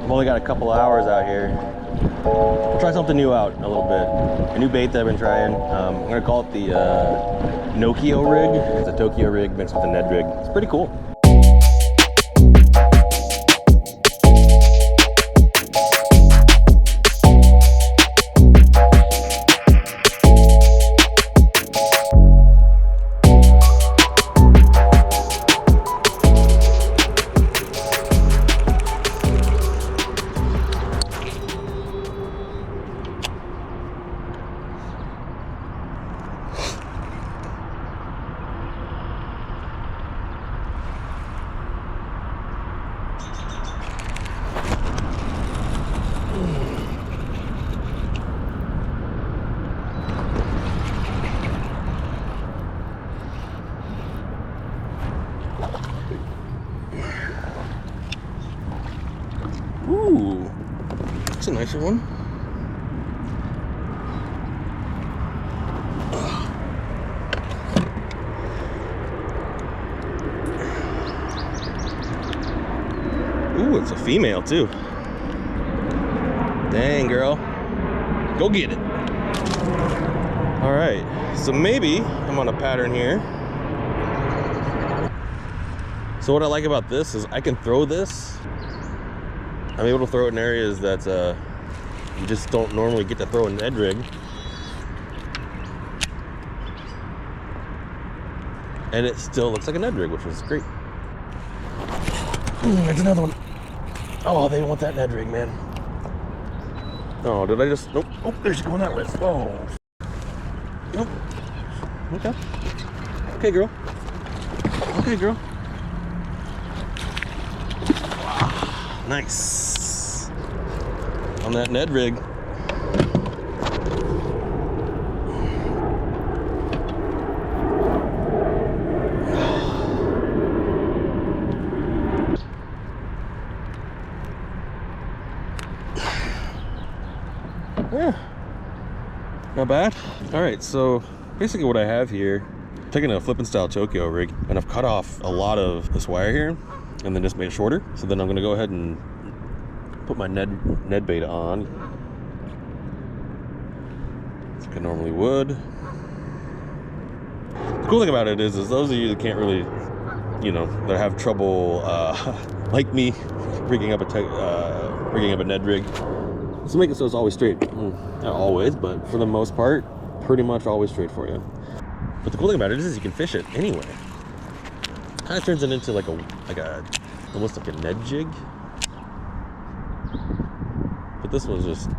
I've only got a couple of hours out here. I'll try something new out a little bit. A new bait that I've been trying. I'm gonna call it the Nokio Rig. It's a Tokyo rig mixed with a Ned rig. It's pretty cool. Ooh, that's a nicer one. Ooh, it's a female too. Dang, girl. Go get it. All right, so maybe I'm on a pattern here. So what I like about this is I can throw this. I'm able to throw it in areas that you just don't normally get to throw a Ned rig. And it still looks like a Ned rig, which was great. There's another one. Oh, they want that Ned rig, man. Oh, did I just... Nope. Oh, there's going that way. Oh. Nope. Okay. Okay, girl. Okay, girl. Nice. On that Ned rig. Yeah, not bad. All right, so basically what I have here, I'm taking a flipping style Tokyo rig, and I've cut off a lot of this wire here and then just made it shorter. So then I'm gonna go ahead and put my Ned bait on like I normally would. The cool thing about it is those of you that can't really, you know, that have trouble like me rigging up a Ned rig, so make it so it's always straight. Not always, but for the most part, pretty much always straight for you. But the cool thing about it is you can fish it anywhere. Kind of turns it into like a almost like a Ned jig. But this one's just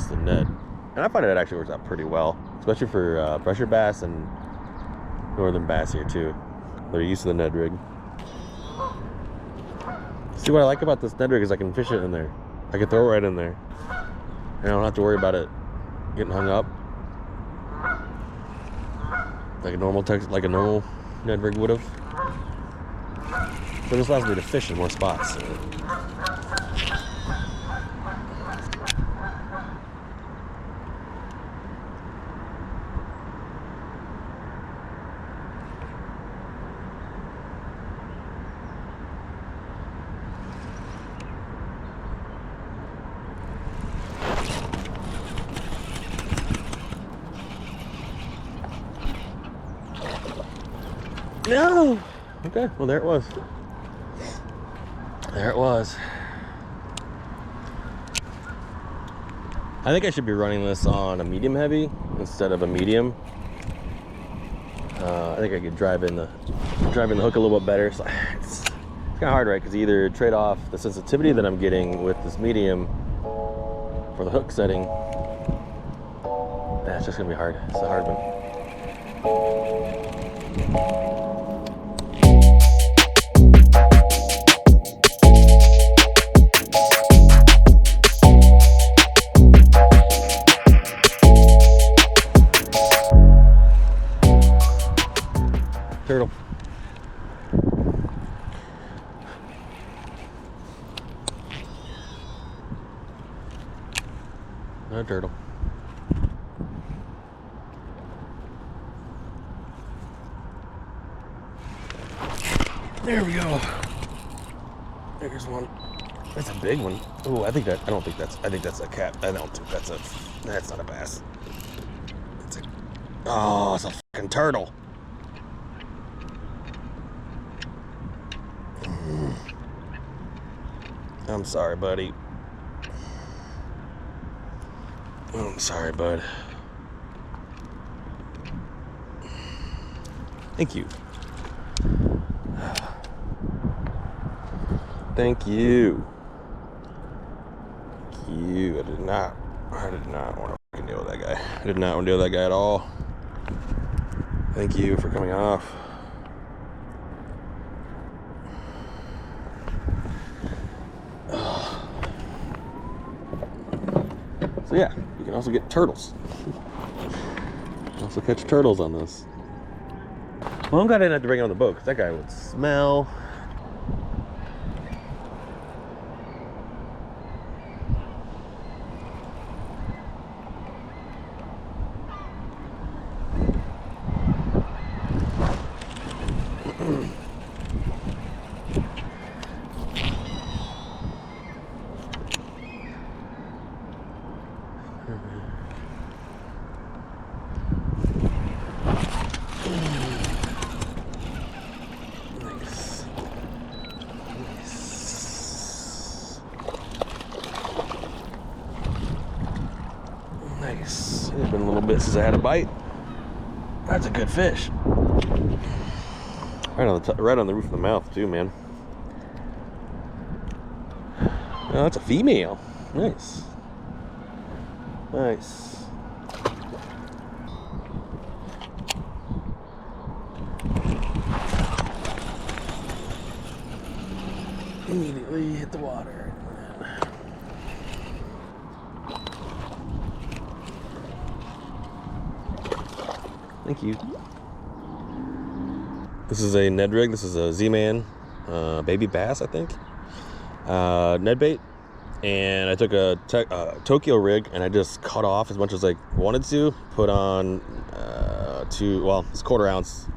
the Ned. And I find it actually works out pretty well, especially for pressure bass and northern bass here too. They're used to the Ned rig. See, what I like about this Ned rig is I can fish it in there. I can throw it right in there. And I don't have to worry about it getting hung up like a normal Ned rig would have. So this allows me to fish in more spots. No! Okay, well there it was. There it was. I think I should be running this on a medium heavy instead of a medium. I think I could drive in the hook a little bit better. So it's kind of hard, right? Because you either trade off the sensitivity that I'm getting with this medium for the hook setting. Yeah, it's just gonna be hard. It's a hard one. Turtle. Another turtle. There we go. There's one. That's a big one. Oh, I think that's a cat. I don't think that's not a bass. Oh, it's a fucking turtle. I'm sorry, buddy. I'm sorry, bud. Thank you. Thank you. I did not want to fucking deal with that guy. I did not want to deal with that guy at all. Thank you for coming off. So yeah, you can also get turtles. Also catch turtles on this. Well, I'm glad I didn't have to bring it on the boat because that guy would smell. Nice. It's been a little bit since I had a bite. That's a good fish. Right on the roof of the mouth too, man. Oh, that's a female. Nice. Nice. Immediately hit the water. Thank you. This is a Ned Rig. This is a Z-Man baby bass, I think. Ned bait. And I took a Tokyo Rig and I just cut off as much as I wanted to. Put on it's 1/4 ounce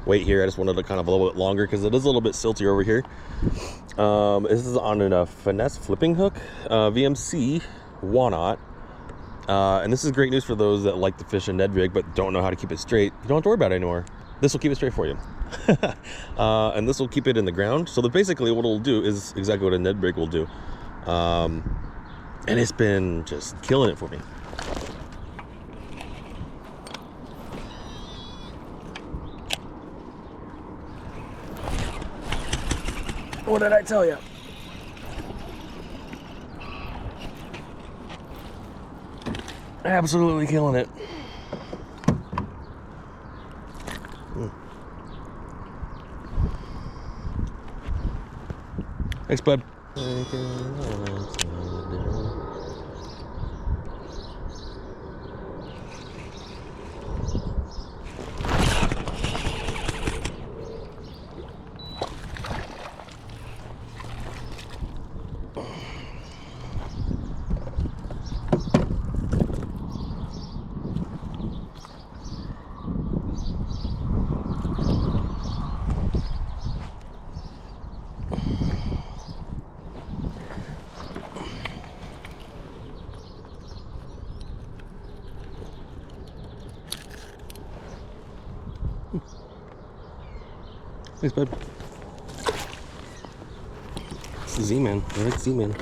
weight here. I just wanted to kind of a little bit longer because it is a little bit siltier over here. This is on a Finesse flipping hook, VMC Wanot. And this is great news for those that like to fish a Ned Rig but don't know how to keep it straight. You don't have to worry about it anymore. This will keep it straight for you. And this will keep it in the ground. So basically what it'll do is exactly what a Ned Rig will do. And it's been just killing it for me. What did I tell you? Absolutely killing it. Thanks, bud. Thanks, bud. It's the Z-Man. I like Z-Man.